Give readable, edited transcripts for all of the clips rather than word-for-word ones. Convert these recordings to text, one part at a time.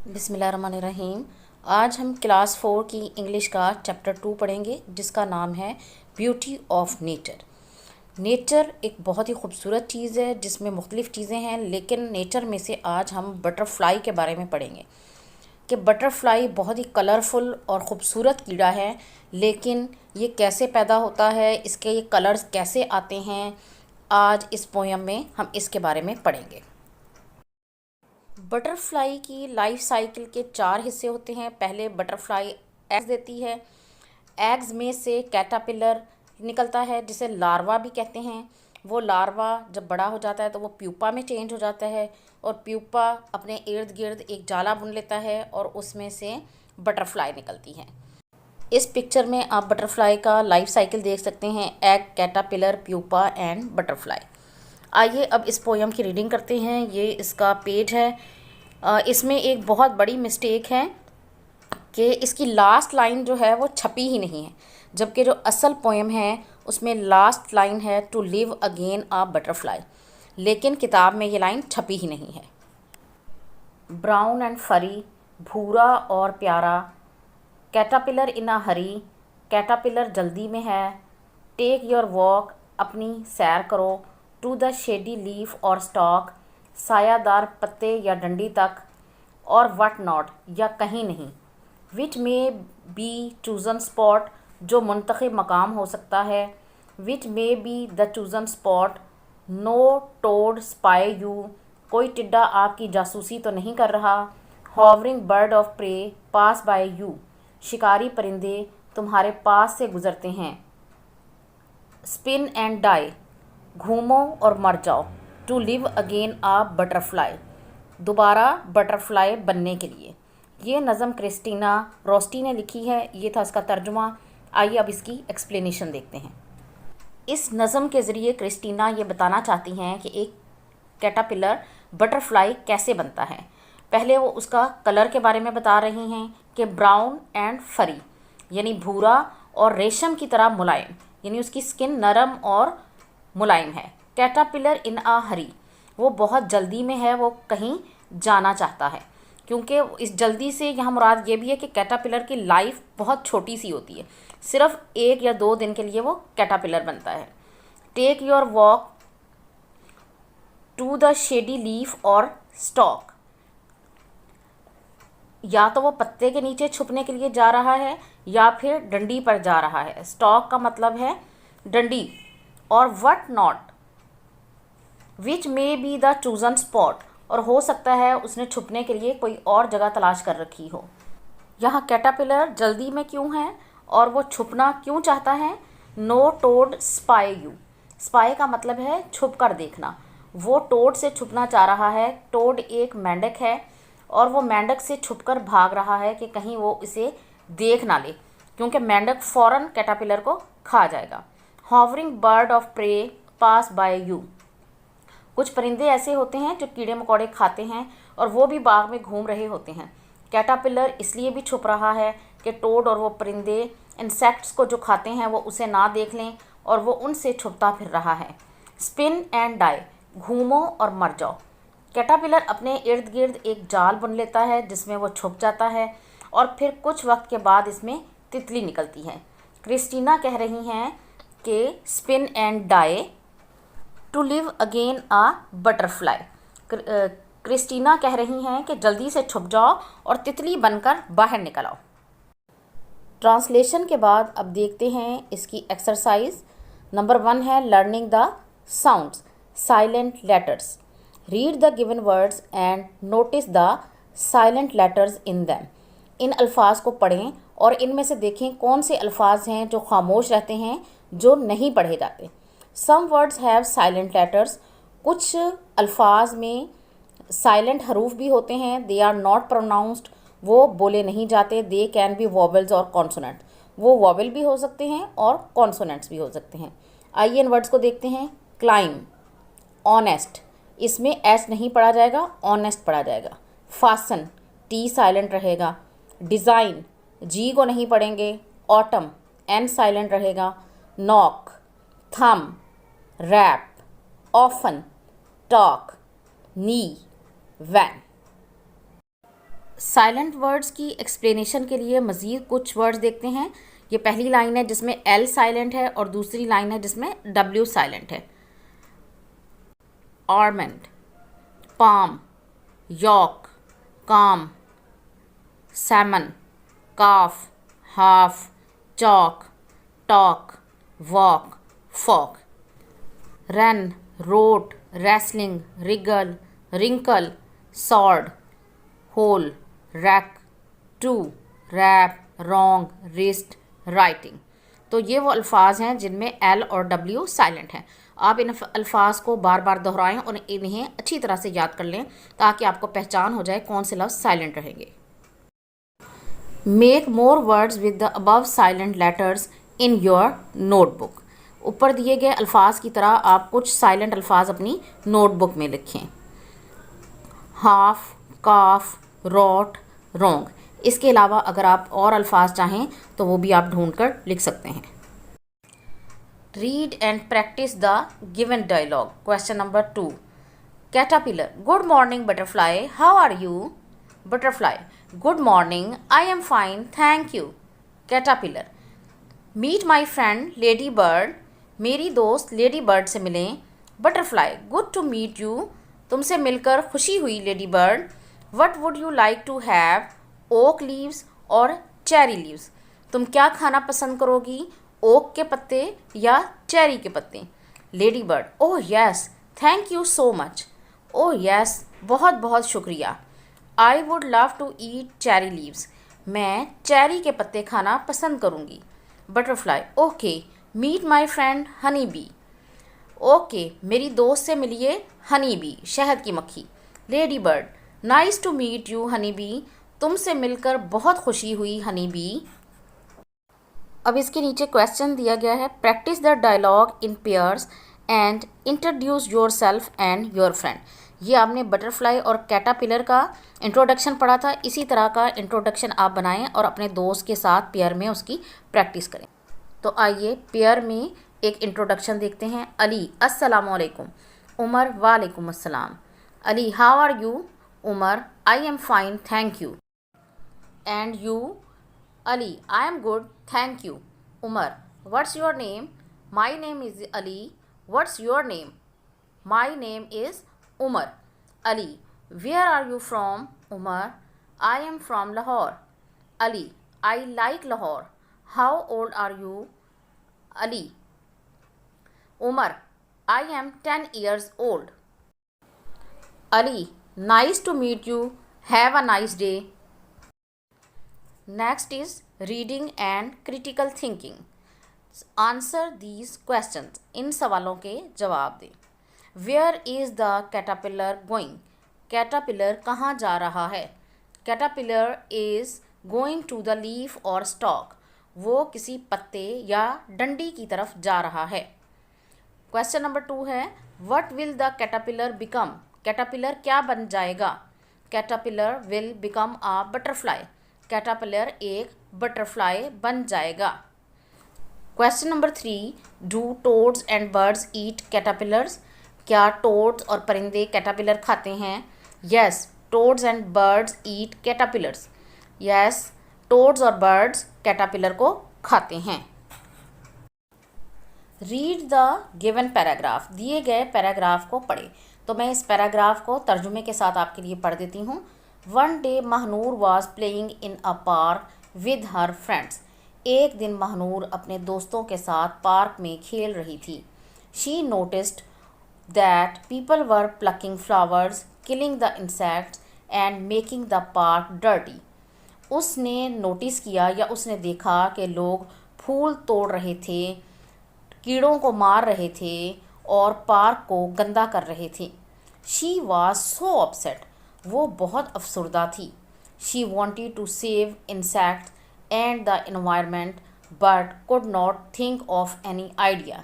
बिस्मिल्लाहिर्रहमानिर्रहीम। आज हम क्लास 4 की इंग्लिश का चैप्टर 2 पढ़ेंगे जिसका नाम है ब्यूटी ऑफ नेचर। नेचर एक बहुत ही खूबसूरत चीज़ है जिसमें मुख्तलिफ़ चीज़ें हैं, लेकिन नेचर में से आज हम बटरफ्लाई के बारे में पढ़ेंगे कि बटरफ्लाई बहुत ही कलरफुल और ख़ूबसूरत कीड़ा है, लेकिन ये कैसे पैदा होता है, इसके ये कलर्स कैसे आते हैं, आज इस पोयम में हम इसके बारे में पढ़ेंगे। बटरफ्लाई की लाइफ साइकिल के 4 हिस्से होते हैं। पहले बटरफ्लाई एग्स देती है। एग्स में से कैटरपिलर निकलता है जिसे लार्वा भी कहते हैं। वो लार्वा जब बड़ा हो जाता है तो वो प्यूपा में चेंज हो जाता है और प्यूपा अपने इर्द गिर्द एक जाला बुन लेता है और उसमें से बटरफ्लाई निकलती है। इस पिक्चर में आप बटरफ्लाई का लाइफ साइकिल देख सकते हैं, egg, caterpillar, pupa and butterfly. आइए अब इस पोयम की रीडिंग करते हैं। ये इसका पेज है। इसमें एक बहुत बड़ी मिस्टेक है कि इसकी लास्ट लाइन जो है वो छपी ही नहीं है, जबकि जो असल पोयम है उसमें लास्ट लाइन है to live again a butterfly, लेकिन किताब में ये लाइन छपी ही नहीं है। ब्राउन एंड फरी, भूरा और प्यारा, कैटरपिलर इन अ हरी, कैटरपिलर जल्दी में है, टेक योर वॉक, अपनी सैर करो, टू द शेडी लीफ और स्टॉक, सायादार पत्ते या डंडी तक, और वट नॉट या कहीं नहीं, विच में बी चूज़न स्पॉट, जो मुंतखब मकाम हो सकता है, विच में be the chosen spot, no toad spy you, कोई टिड्डा आपकी जासूसी तो नहीं कर रहा, hovering bird of prey pass by you, शिकारी परिंदे तुम्हारे पास से गुजरते हैं, स्पिन एंड डाई, घूमो और मर जाओ, to live again a butterfly, दोबारा बटरफ्लाई बनने के लिए। ये नज़म क्रिस्टीना रोस्टी ने लिखी है। ये था इसका तर्जुमा। आइए अब इसकी एक्सप्लेनेशन देखते हैं। इस नज़म के ज़रिए क्रिस्टीना ये बताना चाहती हैं कि एक कैटरपिलर बटरफ्लाई कैसे बनता है। पहले वो उसका कलर के बारे में बता रही हैं कि ब्राउन एंड फरी यानी भूरा और रेशम की तरह मुलायम, यानी उसकी स्किन नरम और मुलायम है। कैटरपिलर इन अ हरी, वो बहुत जल्दी में है, वो कहीं जाना चाहता है। क्योंकि इस जल्दी से यहाँ मुराद ये भी है कि कैटरपिलर की लाइफ बहुत छोटी सी होती है, सिर्फ 1 या 2 दिन के लिए वो कैटरपिलर बनता है। Take your walk to the shady leaf और स्टॉक, या तो वो पत्ते के नीचे छुपने के लिए जा रहा है या फिर डंडी पर जा रहा है। स्टॉक का मतलब है डंडी। और what not, which may be the chosen spot, और हो सकता है उसने छुपने के लिए कोई और जगह तलाश कर रखी हो। यहाँ कैटरपिलर जल्दी में क्यों है और वो छुपना क्यों चाहता है। No toad spy you, spy का मतलब है छुप कर देखना। वो टोड से छुपना चाह रहा है। टोड एक मेंढक है और वो मेंढक से छुपकर भाग रहा है कि कहीं वो इसे देख ना ले, क्योंकि मेंढक फ़ौरन कैटरपिलर को खा जाएगा। Hovering bird of prey pass by you, कुछ परिंदे ऐसे होते हैं जो कीड़े मकोड़े खाते हैं और वो भी बाग में घूम रहे होते हैं। कैटरपिलर इसलिए भी छुप रहा है कि टोड और वो परिंदे इंसेक्ट्स को जो खाते हैं वो उसे ना देख लें, और वो उनसे छुपता फिर रहा है। स्पिन एंड डाई, घूमो और मर जाओ। कैटरपिलर अपने इर्द गिर्द एक जाल बुन लेता है जिसमें वो छुप जाता है और फिर कुछ वक्त के बाद इसमें तितली निकलती है। क्रिस्टीना कह रही हैं कि spin and die to live again a butterfly. Christina कह रही हैं कि जल्दी से छुप जाओ और तितली बनकर बाहर निकल आओ। ट्रांसलेशन के बाद अब देखते हैं इसकी एक्सरसाइज। नंबर 1 है learning the sounds, silent letters. Read the given words and notice the silent letters in them. इन अल्फाज को पढ़ें और इनमें से देखें कौन से अल्फाज हैं जो खामोश रहते हैं, जो नहीं पढ़े जाते। Some words have silent letters, कुछ अल्फाज में साइलेंट हरूफ भी होते हैं। दे आर नॉट प्रोनाउंस्ड, वो बोले नहीं जाते। दे कैन बी वॉवल्स और कॉन्सोनेंट, वो वॉवल भी हो सकते हैं और कॉन्सोनेंट्स भी हो सकते हैं। आइए इन वर्ड्स को देखते हैं। क्लाइम, ऑनेस्ट, इसमें एस नहीं पढ़ा जाएगा, ऑनेस्ट पढ़ा जाएगा। फासन, टी साइलेंट रहेगा। डिज़ाइन, जी को नहीं पढ़ेंगे। ऑटम, एन साइलेंट रहेगा। नॉक, थम, रैप, ऑफन, टॉक, नी, वैन। साइलेंट वर्ड्स की एक्सप्लेनेशन के लिए मज़ीद कुछ वर्ड्स देखते हैं। ये पहली लाइन है जिसमें एल साइलेंट है और दूसरी लाइन है जिसमें डब्ल्यू साइलेंट है। Almond, palm, yolk, calm, salmon, calf, half, chalk, talk, walk, folk. Wren, wrote, wrestling, wriggle, wrinkle, sword, whole, wreck, two, wrap, wrong, wrist, writing. तो ये वो अल्फाज हैं जिनमें एल और डब्ल्यू साइलेंट हैं। आप इन अल्फाज को बार बार दोहराएं और इन्हें अच्छी तरह से याद कर लें ताकि आपको पहचान हो जाए कौन से लफ्ज़ साइलेंट रहेंगे। Make more words with the above silent letters in your notebook. ऊपर दिए गए अल्फाज की तरह आप कुछ साइलेंट अल्फाज अपनी नोटबुक में लिखें। हाफ, काफ, रॉट, रोंग। इसके अलावा अगर आप और अल्फाज चाहें तो वो भी आप ढूंढ कर लिख सकते हैं। Read and practise the given dialogue. Question number 2। Caterpillar, good morning butterfly, how are you? Butterfly, good morning, I am fine, thank you. Caterpillar, meet my friend ladybird, मेरी दोस्त लेडी बर्ड से मिलें। Butterfly, good to meet you, तुमसे मिलकर खुशी हुई ladybird. What would you like to have, oak leaves और cherry leaves, तुम क्या खाना पसंद करोगी, ओक के पत्ते या चेरी के पत्ते? Ladybird, oh yes, thank you so much. Oh yes, बहुत बहुत शुक्रिया। I would love to eat cherry leaves, मैं चेरी के पत्ते खाना पसंद करूँगी। Butterfly, okay, meet my friend honey bee, okay, मेरी दोस्त से मिलिए हनी बी, शहद की मक्खी। Ladybird, nice to meet you honey bee, तुमसे मिलकर बहुत खुशी हुई हनी बी। अब इसके नीचे क्वेश्चन दिया गया है, practise the dialogue in pairs and introduce yourself and your friend. ये आपने बटरफ्लाई और कैटरपिलर का इंट्रोडक्शन पढ़ा था, इसी तरह का इंट्रोडक्शन आप बनाएं और अपने दोस्त के साथ पेयर में उसकी प्रैक्टिस करें। तो आइए पेयर में एक इंट्रोडक्शन देखते हैं। अली, अस्सलाम वालेकुम। उमर, वालेकुम अस्सलाम। Ali, how are you? Umar, I am fine, thank you. And you? Ali, I am good, thank you. Umar, what's your name? My name is Ali. What's your name? My name is Umar. Ali, where are you from? Umar, I am from Lahore. Ali, I like Lahore. How old are you? Ali, Umar, I am 10 years old. Ali, nice to meet you. Have a nice day. Next is reading and critical thinking. Answer these questions. इन सवालों के जवाब दें। Where is the caterpillar going? Caterpillar कहाँ जा रहा है? Caterpillar is going to the leaf or stalk. वो किसी पत्ते या डंडी की तरफ जा रहा है। क्वेश्चन नंबर 2 है, what will the caterpillar become? Caterpillar क्या बन जाएगा? Caterpillar will become a butterfly. Caterpillar एक बटरफ्लाई बन जाएगा। Question number 3, do toads and birds eat caterpillars? क्या टोड्स और परिंदे कैटरपिलर खाते हैं? Yes, toads and birds eat caterpillars. Yes, toads और बर्ड्स कैटरपिलर को खाते हैं। Read the given paragraph. दिए गए पैराग्राफ को पढ़े। तो मैं इस पैराग्राफ को तर्जुमे के साथ आपके लिए पढ़ देती हूँ। One day Mahnoor was playing in a park with her friends. एक दिन महानूर अपने दोस्तों के साथ पार्क में खेल रही थी। She noticed that people were plucking flowers, killing the insects and making the park dirty. उसने नोटिस किया या उसने देखा कि लोग फूल तोड़ रहे थे, कीड़ों को मार रहे थे और पार्क को गंदा कर रहे थे। She was so upset. वो बहुत अफसरदा थी। She wanted to save insects and the environment but could not think of any idea.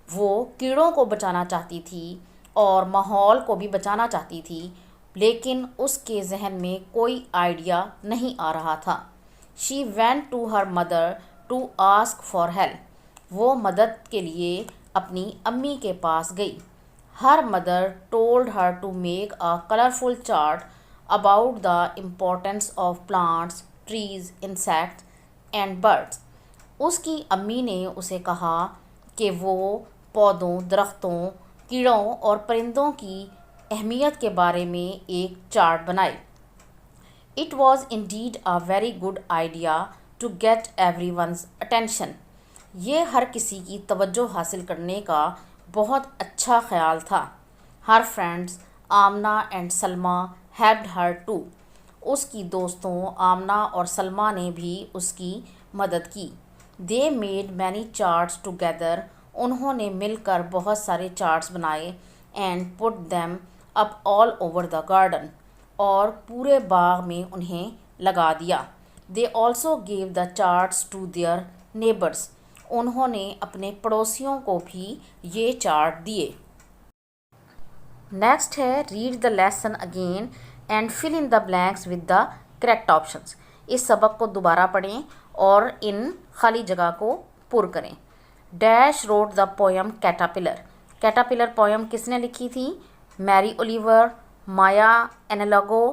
वो कीड़ों को बचाना चाहती थी और माहौल को भी बचाना चाहती थी, लेकिन उसके जहन में कोई आइडिया नहीं आ रहा था। She went to her mother to ask for help. वो मदद के लिए अपनी अम्मी के पास गई। Her mother told her to make a colourful chart about the importance of plants, trees, insects and birds. उसकी अम्मी ने उसे कहा कि वो पौधों, दरख्तों, कीड़ों और परिंदों की अहमियत के बारे में एक चार्ट बनाए. It was indeed a very good idea to get everyone's attention. ये हर किसी की तवज्जो हासिल करने का बहुत अच्छा ख्याल था. Her friends Amna and Salma helped her too. उसकी दोस्तों आमना और सलमा ने भी उसकी मदद की. They made many charts together. उन्होंने मिलकर बहुत सारे चार्ट्स बनाए and put them up all over the garden. और पूरे बाग में उन्हें लगा दिया. They also gave the charts to their neighbors. उन्होंने अपने पड़ोसियों को भी ये चार्ट दिए. नेक्स्ट है read the lesson again and fill in the blanks with the correct options. इस सबक को दोबारा पढ़ें और इन खाली जगह को पुर करें. Dash wrote the poem caterpillar. Caterpillar poem किसने लिखी थी? मैरी ओलिवर, माया एनालॉगो,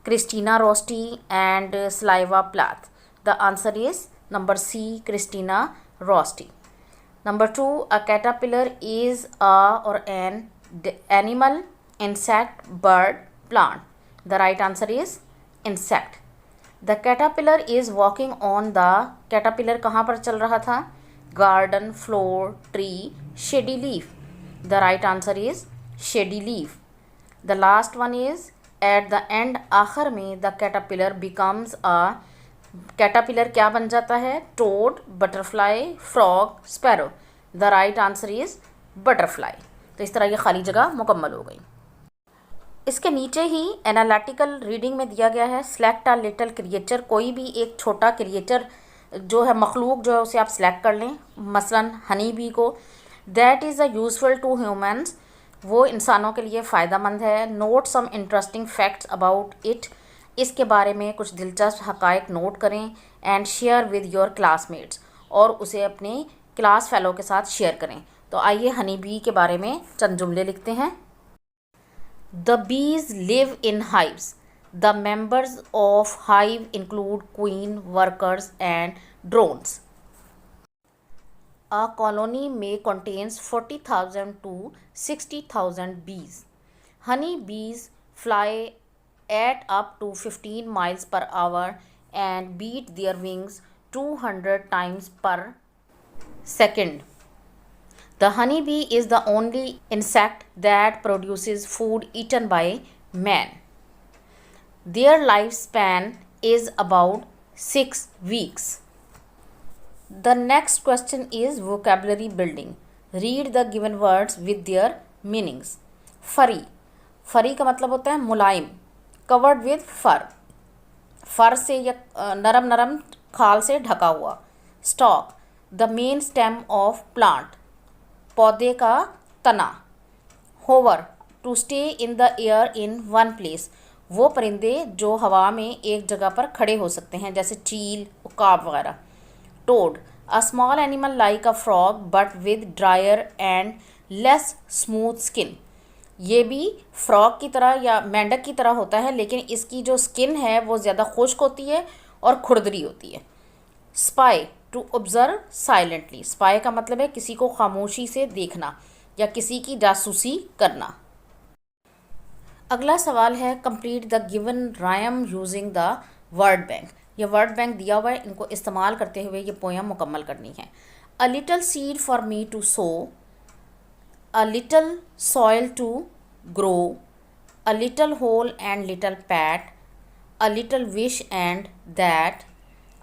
Christina Rossetti and Sylvia Plath. The answer is number C, Christina Rossetti. Number 2, a caterpillar is a or an animal, insect, bird, plant. The right answer is insect. The caterpillar is walking on the caterpillar कहाँ पर चल रहा था? Garden, floor, tree, shady leaf. The right answer is shady leaf. The last one is at the end, आखिर में the caterpillar becomes a caterpillar क्या बन जाता है? Toad, butterfly, frog, sparrow. The right answer is butterfly. तो इस तरह ये खाली जगह मुकम्मल हो गई. इसके नीचे ही एनालिटिकल रीडिंग में दिया गया है सेलेक्ट अ लिटिल क्रिएचर. कोई भी एक छोटा क्रिएचर जो है, मखलूक जो है, उसे आप सेलेक्ट कर लें. मसलन हनी बी को. That is a useful to humans. वो इंसानों के लिए फ़ायदेमंद है. Note some interesting facts about it. इसके बारे में कुछ दिलचस्प हक़ाइक़ नोट करें. And share with your classmates. और उसे अपने क्लास फेलो के साथ शेयर करें. तो आइए हनी बी के बारे में चंद जुमले लिखते हैं. The bees live in hives. The members of hive include queen, workers and drones. A colony में contains 40,000 to 60,000 bees. Honey bees fly at up to 15 miles per hour and beat their wings 200 times per second. The honeybee is the only insect that produces food eaten by man. Their lifespan is about 6 weeks. The next question is vocabulary building. Read the given words with their meanings. Furry. Furry का मतलब होता है मुलायम. Covered with fur. फर से या नरम नरम खाल से ढका हुआ. Stalk. The main stem of plant. पौधे का तना. Hover. To stay in the air in one place. वो परिंदे जो हवा में एक जगह पर खड़े हो सकते हैं, जैसे चील, उकाब वगैरह. Toad. A small animal like a frog but with drier and less smooth skin. ये भी फ्रॉग की तरह या मेंढक की तरह होता है, लेकिन इसकी जो स्किन है वो ज़्यादा खुश्क होती है और खुरदरी होती है. Spy. To observe silently. Spy का मतलब है किसी को खामोशी से देखना या किसी की जासूसी करना. अगला सवाल है complete the given rhyme using the word bank. ये वर्ड बैंक दिया हुआ है, इनको इस्तेमाल करते हुए ये पोएम मुकम्मल करनी है. A little seed for me to sow. A little soil to grow, a little hole and little pat, a little wish and that,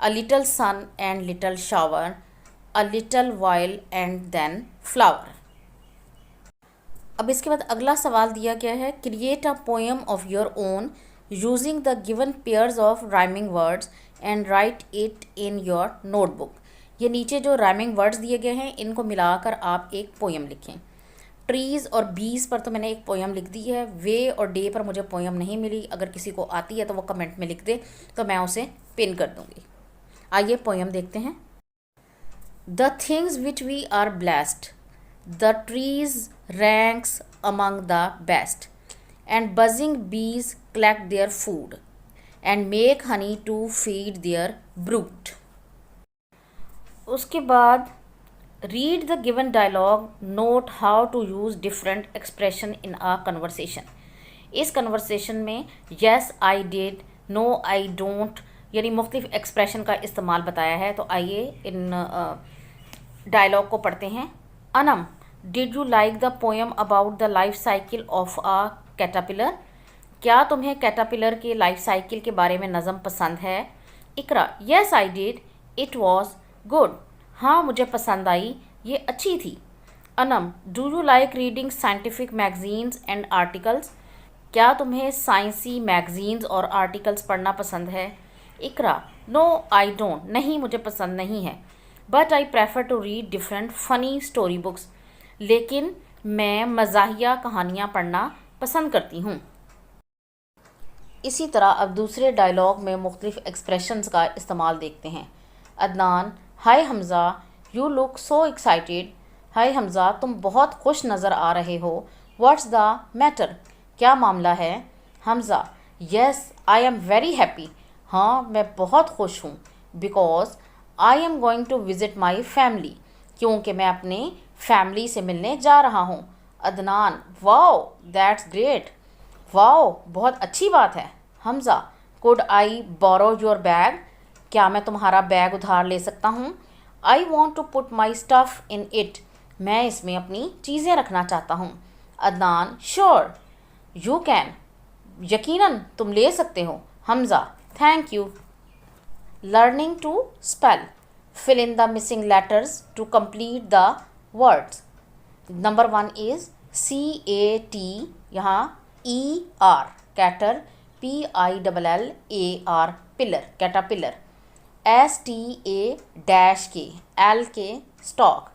a little sun and little shower, a little while and then flower. अब इसके बाद अगला सवाल दिया गया है create a poem of your own using the given pairs of rhyming words and right it in your notebook. ये नीचे जो राइमिंग वर्ड्स दिए गए हैं इनको मिलाकर आप एक पोएम लिखें. ट्रीज़ और बीज पर तो मैंने एक पोएम लिख दी है. वे और डे पर मुझे पोएम नहीं मिली. अगर किसी को आती है तो वो कमेंट में लिख दे तो मैं उसे पिन कर दूँगी. आइए पोएम देखते हैं. The things which we are blessed. The trees ranks among the best, and buzzing bees collect their food and make honey to feed their brood. उसके बाद read the given dialogue, note how to use different expression in a conversation. इस conversation में yes I did, no I don't यानी मुख्तलिफ expression का इस्तेमाल बताया है। तो आइए इन डायलॉग को पढ़ते हैं। Anam, did you like the poem about the life cycle of a caterpillar? क्या तुम्हें कैटरपिलर के लाइफ साइकिल के बारे में नज़म पसंद है? Iqra, yes I did, it was good. हाँ मुझे पसंद आई, ये अच्छी थी। Anam, do you like reading scientific magazines and articles? क्या तुम्हें साइंसी मैगजीन्स और आर्टिकल्स पढ़ना पसंद है? इकरा, नो आई डोंट, नहीं मुझे पसंद नहीं है। But I prefer to read different funny story books, लेकिन मैं मज़ाहिया कहानियाँ पढ़ना पसंद करती हूँ। इसी तरह अब दूसरे डायलॉग में मुख्तलिफ एक्सप्रेशंस का इस्तेमाल देखते हैं। Adnan, hi Hamza, you look so excited. Hi Hamza, तुम बहुत खुश नज़र आ रहे हो। What's the matter? क्या मामला है? Hamza, yes I am very happy. हाँ मैं बहुत खुश हूँ। Because I am going to visit my family, क्योंकि मैं अपने फैमिली से मिलने जा रहा हूँ। Adnan, wow that's great. Wow बहुत अच्छी बात है। Hamza, could I borrow your bag? क्या मैं तुम्हारा बैग उधार ले सकता हूँ? I want to put my stuff in it, मैं इसमें अपनी चीज़ें रखना चाहता हूँ। अदनान, श्योर यू कैन, यकीनन तुम ले सकते हो। Hamza, thank you. Learning to spell, fill in the missing letters to complete the words. Number 1 is CAT, यहाँ ER cater, PILLAR pillar, caterpillar. STA-K, LK stock,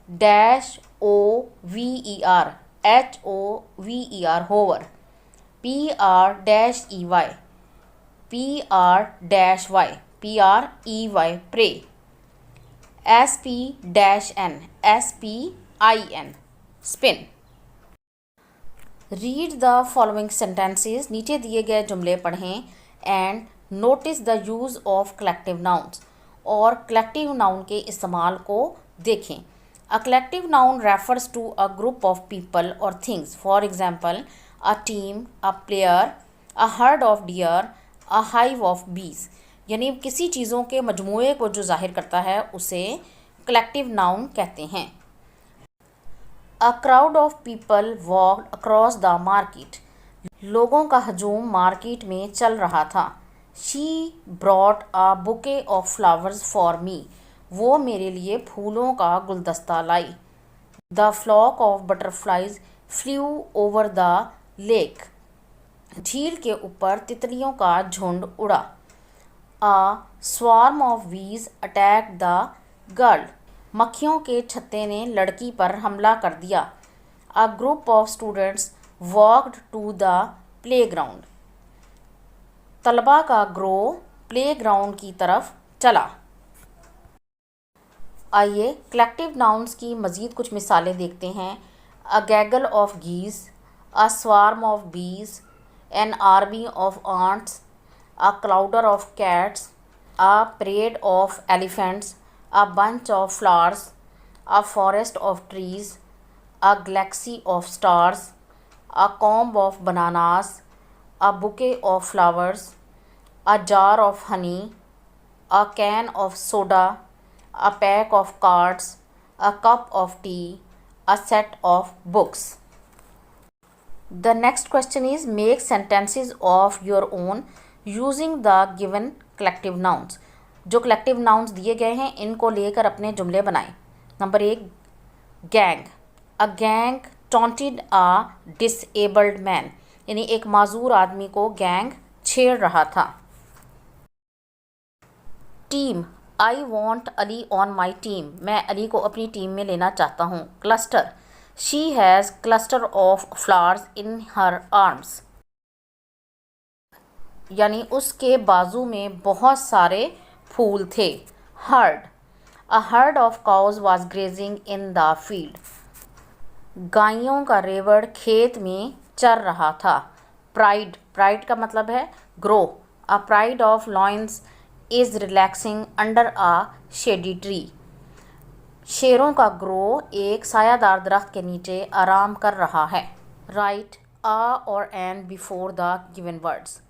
dash OVER, HOVER hover, PR-EY, PR-Y, PREY prey, SP-N, SPIN spin. Read the following sentences, नीचे दिए गए जुमले पढ़ें and notice the use of collective nouns, और collective noun के इस्तेमाल को देखें। A collective noun refers to a group of people और things, for example a team, a player, a herd of deer, a hive of bees. यानी किसी चीज़ों के मजमूए को जो जाहिर करता है उसे कलेक्टिव नाउन कहते हैं। A crowd of people walked across the market, लोगों का हजूम मार्केट में चल रहा था। She brought a bouquet of flowers for me, वो मेरे लिए फूलों का गुलदस्ता लाई। The flock of butterflies flew over the lake, झील के ऊपर तितलियों का झुंड उड़ा। A swarm of bees attacked the girl, मक्खियों के छत्ते ने लड़की पर हमला कर दिया। A group of students walked to the playground, तलबा का ग्रोह प्लेग्राउंड की तरफ चला। आइए कलेक्टिव नाउन्स की मज़ीद कुछ मिसालें देखते हैं। A gaggle of geese, a swarm of bees, an army of ants, a clouder of cats, a parade of elephants, a bunch of flowers, a forest of trees, a galaxy of stars, a comb of bananas, a bouquet of flowers, a jar of honey, a can of soda, a pack of cards, a cup of tea, a set of books. The next question is make sentences of your own using the given collective nouns, जो collective nouns दिए गए हैं इनको लेकर अपने जुमले बनाएं। Number 1, gang, a gang taunted a disabled man, यानी एक माजूर आदमी को गैंग छेड़ रहा था। Team, I want Ali on my team, मैं अली को अपनी टीम में लेना चाहता हूँ। Cluster, she has cluster of flowers in her arms, यानी उसके बाजू में बहुत सारे फूल थे। Heard, a herd of cows was grazing in the field, गायों का रेवड़ खेत में चर रहा था। प्राइड, प्राइड का मतलब है grow. A pride of lions is relaxing under a shady tree. शेरों का ग्रो एक सायादार दरख्त के नीचे आराम कर रहा है। राइट अ और an before the given words.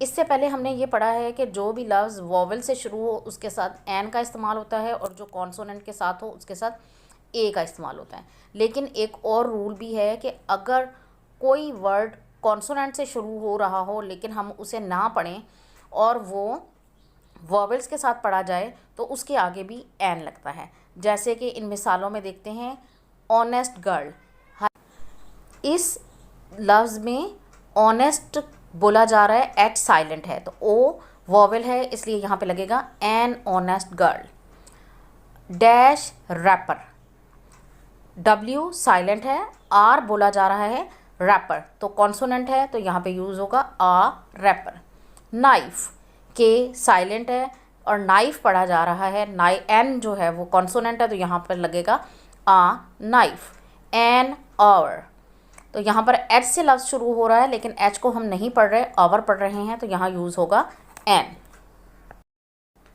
इससे पहले हमने ये पढ़ा है कि जो भी लफ्ज़ वॉवल से शुरू हो उसके साथ एन का इस्तेमाल होता है और जो कॉन्सोनेंट के साथ हो उसके साथ ए का इस्तेमाल होता है। लेकिन एक और रूल भी है कि अगर कोई वर्ड कॉन्सोनेंट से शुरू हो रहा हो लेकिन हम उसे ना पढ़ें और वो वॉवल्स के साथ पढ़ा जाए तो उसके आगे भी एन लगता है। जैसे कि इन मिसालों में देखते हैं, ऑनेस्ट गर्ल। इस लफ्ज़ में ऑनेस्ट बोला जा रहा है, एच साइलेंट है तो ओ वॉवल है इसलिए यहाँ पे लगेगा an honest girl. Dash wrapper, W silent है, आर बोला जा रहा है रैपर तो कॉन्सोनेंट है तो यहाँ पे यूज़ होगा आ रैपर। नाइफ, के साइलेंट है और नाइफ पढ़ा जा रहा है, एन जो है वो कॉन्सोनेंट है तो यहाँ पर लगेगा आ नाइफ। एन आवर, तो यहाँ पर एच से लफ्ज़ शुरू हो रहा है लेकिन एच को हम नहीं पढ़ रहे, आवर पढ़ रहे हैं तो यहाँ यूज़ होगा एन।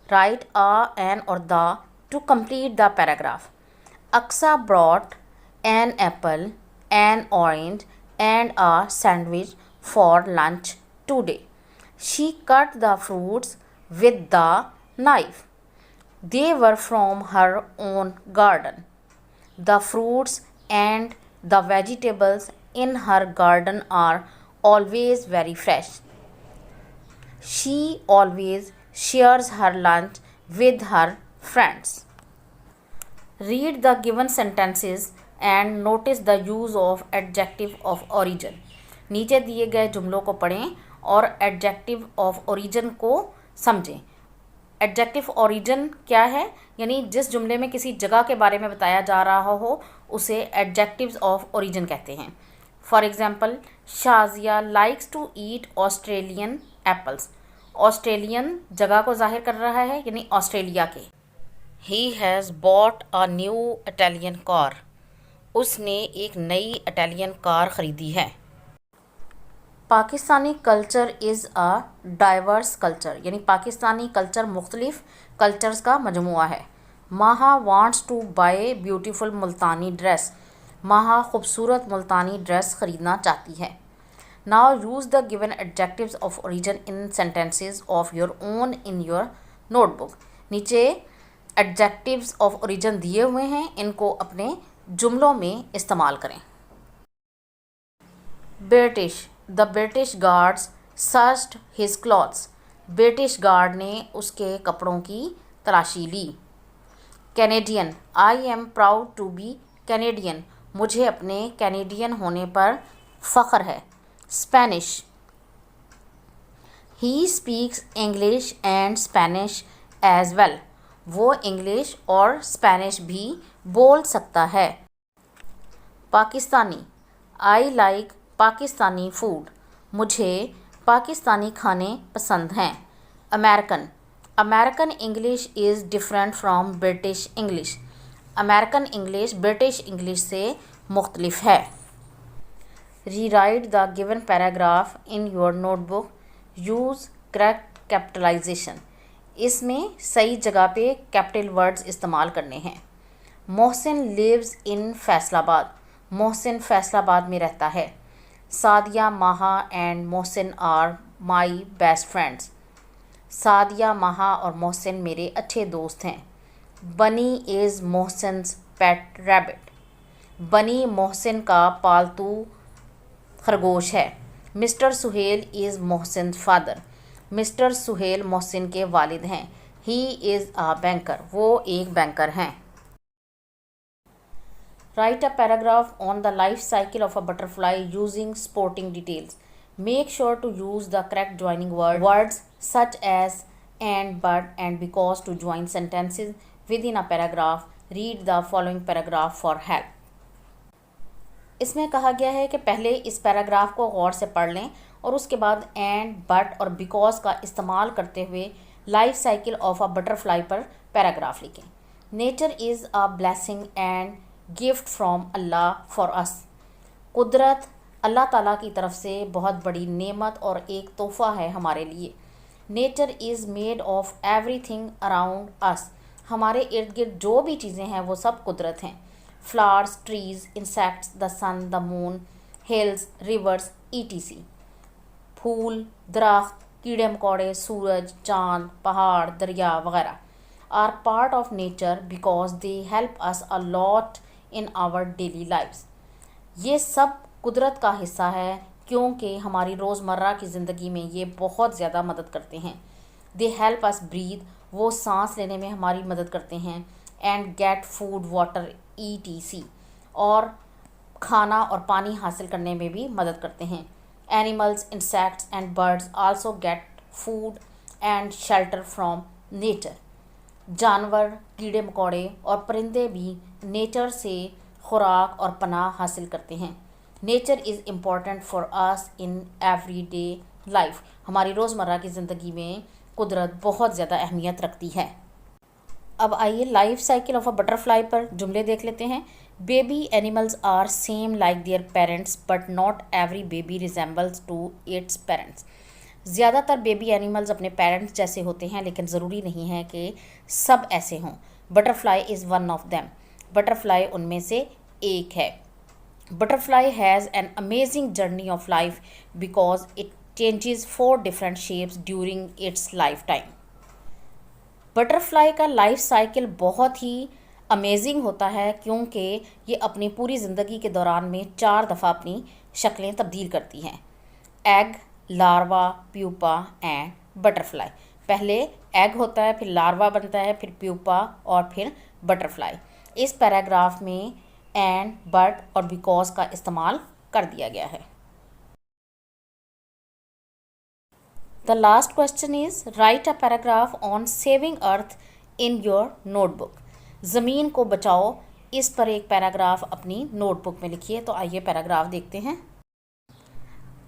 राइट अ, एन और the to complete the paragraph. Aksa brought an apple, an orange and a sandwich for lunch today. She cut the fruits with the knife. They were from her own garden. The fruits and the vegetables in her garden are always very fresh. She always shares her lunch with her friends. Read the given sentences and notice the use of adjective of origin. नीचे दिए गए जुमलों को पढ़ें और adjective of origin को समझें। Adjective origin क्या है, यानी जिस जुमले में किसी जगह के बारे में बताया जा रहा हो उसे एडजेक्टिव्स ऑफ ओरिजिन कहते हैं। For example, Shazia likes to eat Australian apples. Australian जगह को जाहिर कर रहा है यानी ऑस्ट्रेलिया के। He has bought a new Italian car. उसने एक नई इटालियन कार ख़रीदी है। Pakistani culture is a diverse culture, यानी पाकिस्तानी कल्चर मुख्तलिफ कल्चर्स का मजमुआ है। Maha wants to buy beautiful Multani dress. Maha खूबसूरत मुल्तानी ड्रेस ख़रीदना चाहती है। Now use the given adjectives of origin in sentences of your own in your notebook. नीचे एडजेक्टिव्स ऑफ ओरिजिन दिए हुए हैं, इनको अपने जुमलों में इस्तेमाल करें। British, the British guards searched his clothes. British guard ने उसके कपड़ों की तलाशी ली। Canadian, I am proud to be Canadian. मुझे अपने कैनेडियन होने पर फ़ख्र है। Spanish, he speaks English and Spanish as well. वो इंग्लिश और स्पेनिश भी बोल सकता है। Pakistani, I like Pakistani food. मुझे पाकिस्तानी खाने पसंद हैं। American, American English is different from British English. American English British English से मुख्तलिफ है। Rewrite the given paragraph in your notebook. Use correct capitalization. इसमें सही जगह पे कैपिटल वर्ड्स इस्तेमाल करने हैं। Mohsin lives in Faisalabad. मोहसिन फैसलाबाद में रहता है। Sadia, Maha and Mohsin are my best friends. Sadia, Maha और मोहसिन मेरे अच्छे दोस्त हैं। बनी इज़ मोहसिन्स पेट रैबिट। बनी मोहसिन का पालतू खरगोश है। Mister Suhail is Mohsin father. Mister Suhail Mohsin के वालिद हैं। He is a banker. वो एक बैंकर हैं। Write a paragraph on the life cycle of a butterfly using sporting details. Make sure to use the correct joining words such as and, but, and because to join sentences within a paragraph. Read the following paragraph for help. इसमें कहा गया है कि पहले इस paragraph को गौर से पढ़ लें और उसके बाद एंड, बट और बिकॉज का इस्तेमाल करते हुए life cycle of a butterfly पर पैराग्राफ लिखें। Nature is a blessing and gift from Allah for us. कुदरत अल्लाह ताला की तरफ से बहुत बड़ी नेमत और एक तोहफ़ा है हमारे लिए। Nature is made of everything around us. हमारे इर्द गिर्द जो भी चीज़ें हैं वो सब कुदरत हैं। Flowers, trees, insects, the sun, the moon, hills, rivers, etc. फूल, दरख्त, कीड़े मकोड़े, सूरज, चाँद, पहाड़, दरिया वगैरह are part of nature because they help us a lot in our daily lifes. ये सब कुदरत का हिस्सा है क्योंकि हमारी रोज़मर्रा की ज़िंदगी में ये बहुत ज़्यादा मदद करते हैं। दे हेल्प अस ब्रीथ, वो सांस लेने में हमारी मदद करते हैं। And get food, water, etc, और खाना और पानी हासिल करने में भी मदद करते हैं। Animals, insects and birds also get food and shelter from nature. जानवर, कीड़े मकोड़े और परिंदे भी नेचर से खुराक और पनाह हासिल करते हैं। Nature is important for us in everyday life. हमारी रोज़मर्रा की ज़िंदगी में कुदरत बहुत ज़्यादा अहमियत रखती है। अब आइए life cycle of a butterfly पर जुमले देख लेते हैं। Baby animals are same like their parents but not every baby resembles to its parents. ज़्यादातर बेबी एनिमल्स अपने पेरेंट्स जैसे होते हैं लेकिन ज़रूरी नहीं है कि सब ऐसे हों। Butterfly is one of them. Butterfly उनमें से एक है। Butterfly has an amazing journey of life because it changes 4 different shapes during its life time. Butterfly का लाइफ साइकिल बहुत ही अमेजिंग होता है क्योंकि ये अपनी पूरी ज़िंदगी के दौरान में 4 दफ़ा अपनी शक्लें तब्दील करती हैं। Egg, larva, pupa and butterfly. पहले एग होता है, फिर लार्वा बनता है, फिर प्यूपा और फिर बटरफ्लाई। इस पैराग्राफ में एंड, बट और बिकॉज का इस्तेमाल कर दिया गया है। The last question is write a paragraph on saving earth in your notebook. ज़मीन को बचाओ, इस पर एक पैराग्राफ अपनी नोटबुक में लिखिए। तो आइए पैराग्राफ देखते हैं।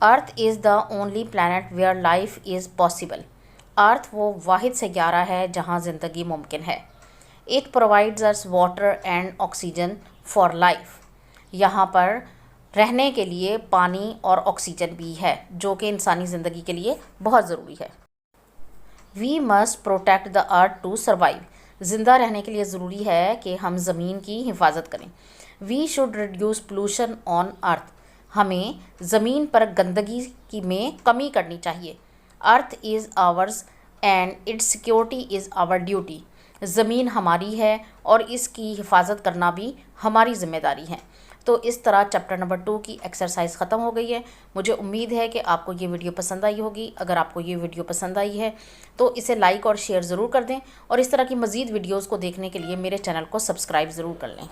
Earth is the only planet where life is possible. Earth वो वाहिद सैयारा है जहाँ ज़िंदगी मुमकिन है। It provides us water and oxygen for life. यहाँ पर रहने के लिए पानी और ऑक्सीजन भी है जो कि इंसानी ज़िंदगी के लिए बहुत ज़रूरी है। We must protect the earth to survive. ज़िंदा रहने के लिए ज़रूरी है कि हम ज़मीन की हिफाजत करें। We should reduce pollution on earth. हमें ज़मीन पर गंदगी की में कमी करनी चाहिए। Earth is ours and its security is our duty. ज़मीन हमारी है और इसकी हिफाजत करना भी हमारी ज़िम्मेदारी है। तो इस तरह चैप्टर नंबर 2 की एक्सरसाइज ख़त्म हो गई है। मुझे उम्मीद है कि आपको ये वीडियो पसंद आई होगी। अगर आपको ये वीडियो पसंद आई है तो इसे लाइक और शेयर ज़रूर कर दें और इस तरह की मज़ीद वीडियोज़ को देखने के लिए मेरे चैनल को सब्सक्राइब ज़रूर कर लें।